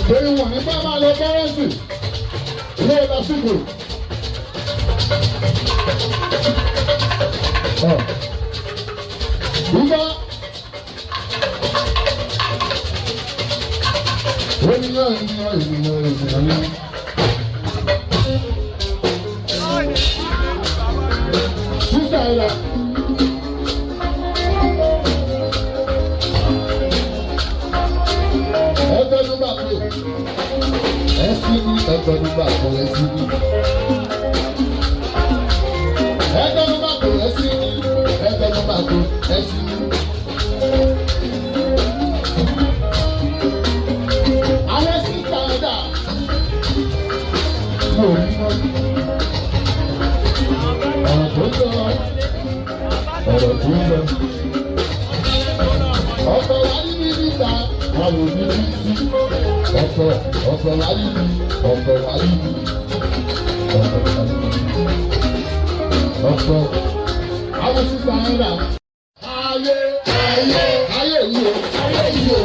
Torí wọ̀n ní bá máa lọ kọ́rẹ́ǹsì ilé ìlọsígbò. Nígbà ènìyàn ní. Sísá ìlà. Ọ̀pọ̀ láyé mi, ọ̀pọ̀ láyé mi, ọ̀pọ̀ àwọn sísá ẹ̀ rà. Ayé yìí o, ayé yìí o.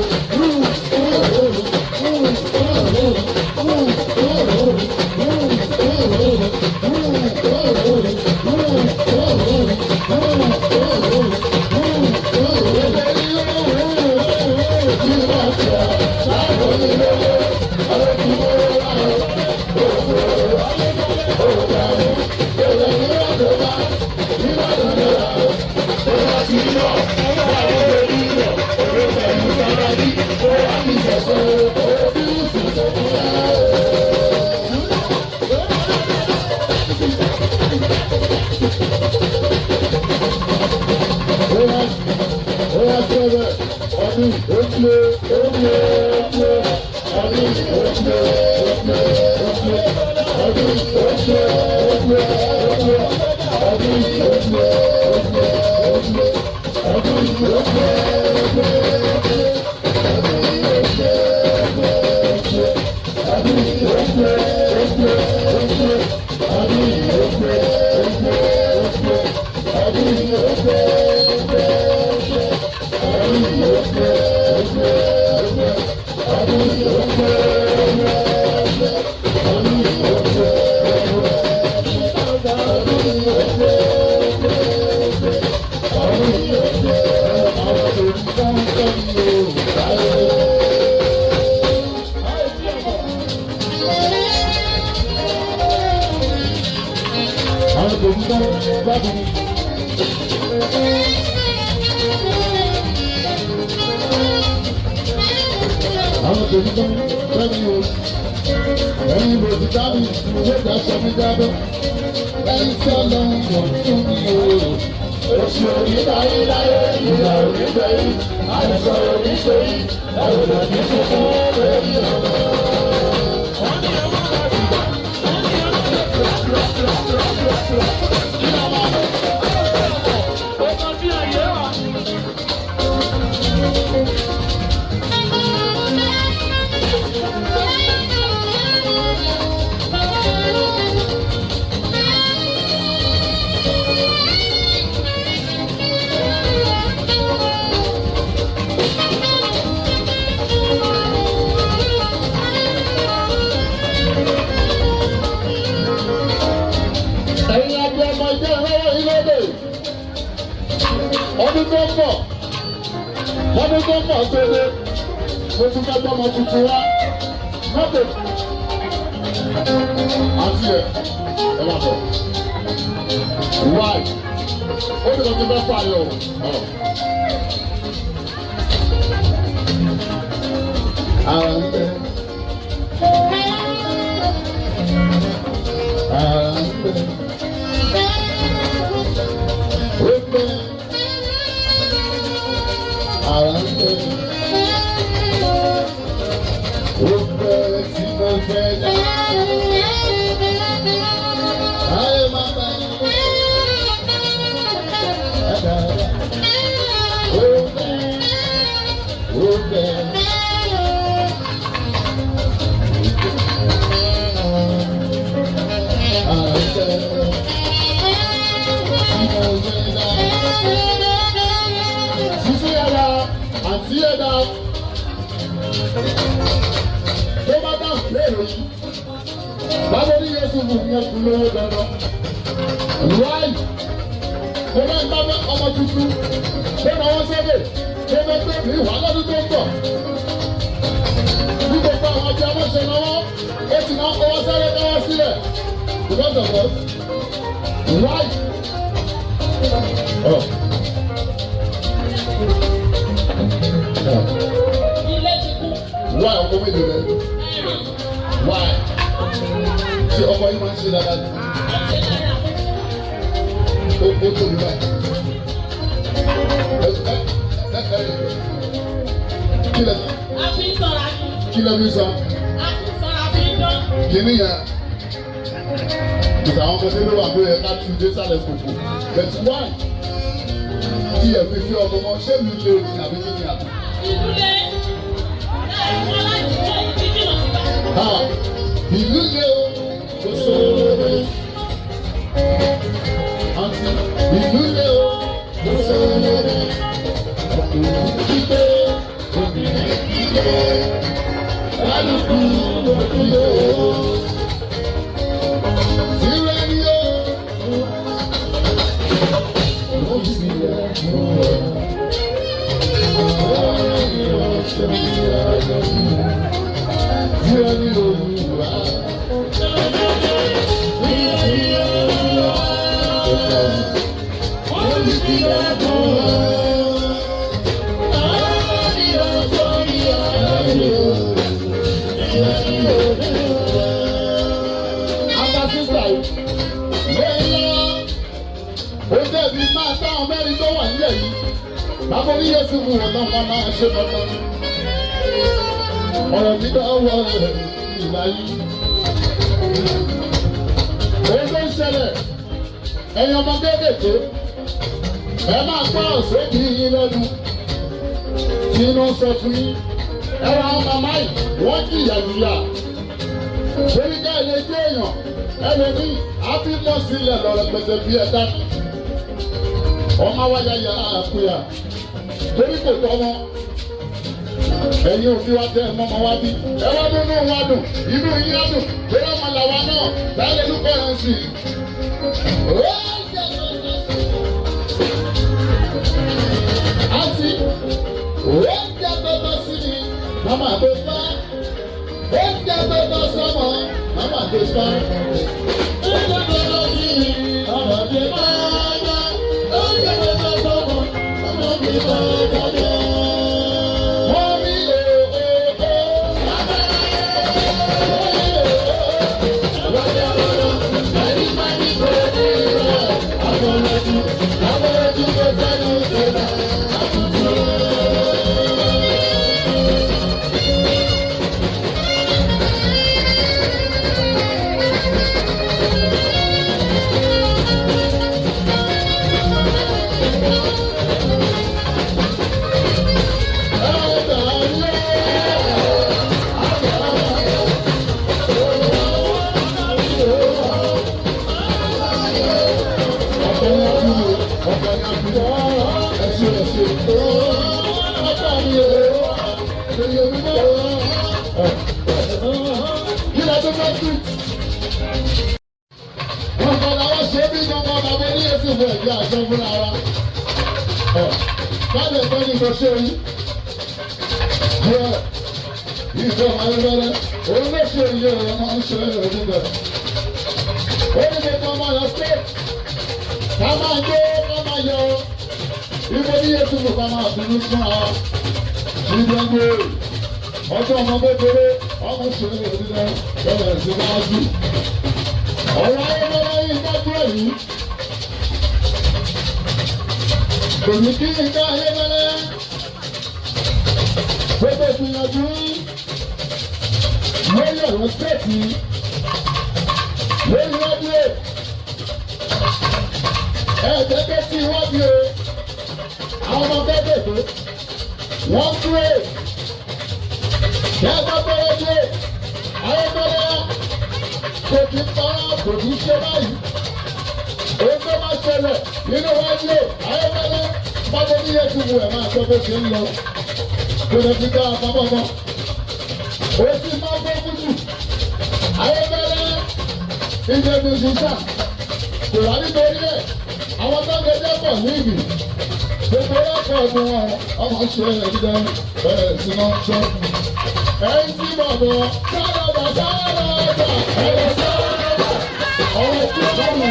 tó bá dá léèrè yìí báwo ni Yéṣu wù wọ́n fún lówó dandan wáyé mo máa ń bá ọmọ tuntun tó náà wọ́n sẹ́gbẹ̀ tó bẹ́ pé mi wà lọ́dún tó ń bọ̀ ní gbogbo àwọn ọjà mọ́ṣẹ́ náwó ó ti náà kọ́wọ́ sáré káwọ́ sílẹ̀ because of what wáyé. Ilé ti kú. Why ọkọ méje rẹ? Why? Ṣé ọkọ yìí máa ń ṣe dáadáa ni? Ó tóbi báyìí. Kí lẹ sọ? A fi sọ̀rọ̀ àti. Kí lẹ fi sọ? A fi sọ̀rọ̀ àti dán. Kìíní yẹn. Ìgbà àwọn ọmọdé ló wà lóye ká tún dé sálẹ̀ kòkó. But why? Tí ẹ fi ọmọ wọn ṣé mi lè ní àbí kí ni àbí? Ìdúlé. Wọ́n láti jẹ́ ìdíjì náà síta. Ìlú lé o, kò sóore. Àǹtí, ìlú lé o, kò sóore. Kíkẹ́, obìnrin kíkẹ́, kálukú òkúlé o. Tìrẹ ni o, ó sì yẹ kó o. Tìrẹ ni Olúwa. Bàbá orí Yéṣu mú wọn náà máa ṣe dandan. Ọ̀rọ̀ mi náà wọ ìlà yìí. Ohun tó ń ṣẹlẹ̀, ẹ̀yin ọmọ kéékèèké, ẹ máa gbọ́ òṣèlú yín lẹ́nu. Tí inú ń sọ fún yín, ẹ ra àwọn màmá yìí, wọ́n jìyà jìyà. Torí ká ilé jẹ́ èèyàn, ẹlòmíì á bí mọ́ sílẹ̀ lọ́rọ̀ pẹ̀tẹ̀ bí ẹ dání. Ọmọ wáyà yàrá àkúyà. Torí kò tọ́ wọn, ẹ̀yin òbí wa tẹ mọ́mọ́ wá bí. Ẹ wá nínú wa dùn, inú yín á dùn, torí ọmọ làwa náà, láyé lúkọ̀ yẹn sí. Àǹtí, oúnjẹ tọ́tọ́ sí mi, màmá tó fá. Oúnjẹ tọ́tọ́ sọ́mọ, màmá tó fá. Oúnjẹ tọ́tọ́ sí mi, màmá tó fá. Oúnjẹ tọ́tọ́ sọ́mọ, màmá tó fá. Báyọ̀ tó ní mo ṣe yí. Ìjọ ayẹyẹ òun ló ṣe iye rẹ̀ máa ń ṣe òun bẹ̀. Ó ní gbogbo ọmọ yọ state. Ká máa gbé ká máa yọ. Ibo ní Yéṣu kò ká máa dúró fún wa. Ìjọba ọjọ́ ọmọ kékeré ọmọ ṣe òun bẹ̀ bẹ̀rẹ̀ sí máa dùn. Ọ̀rọ̀ ayẹyẹ yìí dájú èyí. Èmi kí n ká ayébẹ́lẹ́, gbogbo ìgbìyànjú lórí ọ̀rọ̀ stéètì, lórí rẹ́díò, ẹ̀ẹ́dẹ́gbẹ́ tí wọ́n bí o, àwọn ọmọ kéékèèké, wọ́n kúrò, kẹ́gbẹ́ tó rẹ́díò, ayébẹ́lẹ́, kò kí n pa kò kí n ṣe báyìí. Ohun tó máa ṣẹlẹ̀ nínú wájú ayébẹ́lẹ́ bábọ́ ní Yéṣu wù ẹ̀ máa gbọ́ bó ṣe ń lọ. Kò lè fi dá àpapọ̀ mọ́. ó ti máa gbọ́ fújì ayébẹ́lẹ́ ìdè mùsùlùmí kò wá nítorí ẹ̀ àwọn tó ń gbẹdẹ́ pọ̀ níbi gbogbo ẹ̀kọ́ ni wọn ọmọ ṣe ẹ̀dẹ́ bẹ́ẹ̀ tí wọ́n gbọ́. ẹ̀yìn tí bàbá sáradà sáradà ẹ̀rọ sáradà ọ̀rọ̀ tí wọ́n mú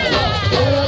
ọ̀rọ̀